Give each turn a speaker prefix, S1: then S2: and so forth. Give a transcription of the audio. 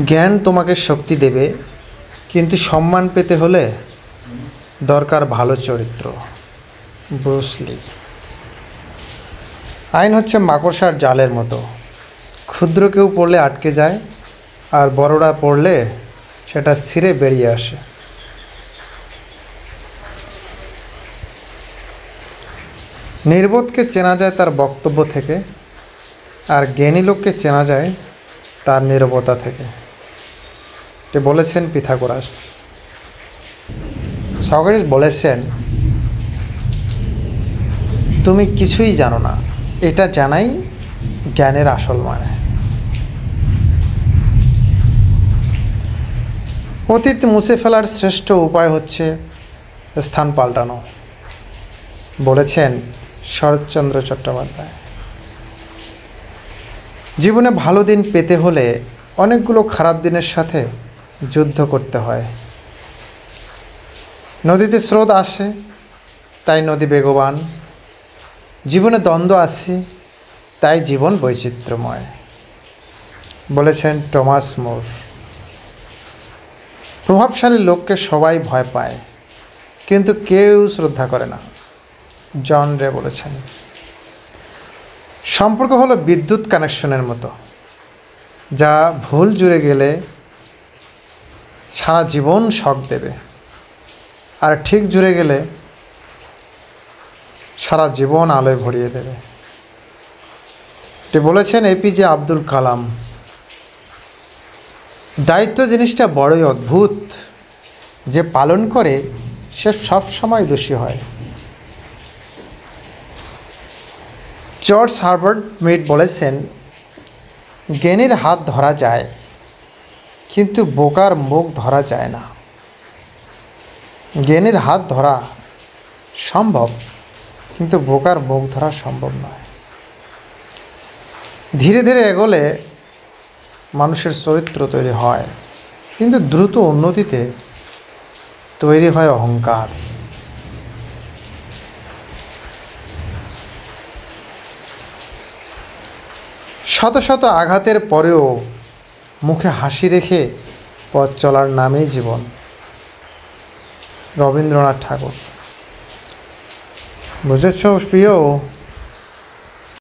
S1: জ্ঞান তোমাকে শক্তি দেবে, কিন্তু সম্মান পেতে হলে দরকার ভালো চরিত্র। ব্রুস লি। আইন হচ্ছে মাকড়সার জালের মতো, ক্ষুদ্র কেউ পড়লে আটকে যায়, আর বড়রা পড়লে সেটা ছিঁড়ে বেরিয়ে আসে। নির্বোধকে চেনা যায় তার বক্তব্য থেকে, আর জ্ঞানী লোককে চেনা যায় তার নীরবতা থেকে। এটি বলেছেন পিথাগোরাস। সক্রেটিস বলেছেন, তুমি কিছুই জানো না, এটা জানাই জ্ঞানের আসল মানে। অতীত মুছে ফেলার শ্রেষ্ঠ উপায় হচ্ছে স্থান পাল্টানো, বলেছেন শরৎচন্দ্র চট্টোপাধ্যায়। জীবনে ভালো দিন পেতে হলে অনেকগুলো খারাপ দিনের সাথে যুদ্ধ করতে হয়। নদীতে স্রোত আসে, তাই নদী বেগবান। জীবনে দ্বন্দ্ব আসে, তাই জীবন বৈচিত্র্যময়, বলেছেন টমাস মোর। প্রভাবশালী লোককে সবাই ভয় পায়, কিন্তু কেউ শ্রদ্ধা করে না, জন রে বলেছেন। সম্পর্ক হলো বিদ্যুৎ কানেকশনের মতো, যা ভুল জুড়ে গেলে সারা জীবন শক দেবে, আর ঠিক জুড়ে গেলে সারা জীবন আলোয় ভরিয়ে দেবে। এটি বলেছেন এপিজে আব্দুল কালাম। দায়িত্ব জিনিসটা বড়ই অদ্ভুত, যে পালন করে সে সবসময় দোষী হয়। জর্জ হার্বার্ট মিড বলেছেন, জ্ঞানীর হাত ধরা যায়, কিন্তু বোকার মুখ ধরা যায় না। জ্ঞানীর হাত ধরা সম্ভব, কিন্তু বোকার মুখ ধরা সম্ভব নয়। ধীরে ধীরে এগোলে মানুষের চরিত্র তৈরি হয়, কিন্তু দ্রুত উন্নতিতে তৈরি হয় অহংকার। শত শত আঘাতের পরেও মুখে হাসি রেখে পথ চলার নামেই জীবন, রবীন্দ্রনাথ ঠাকুর। বুঝেছ প্রিয়?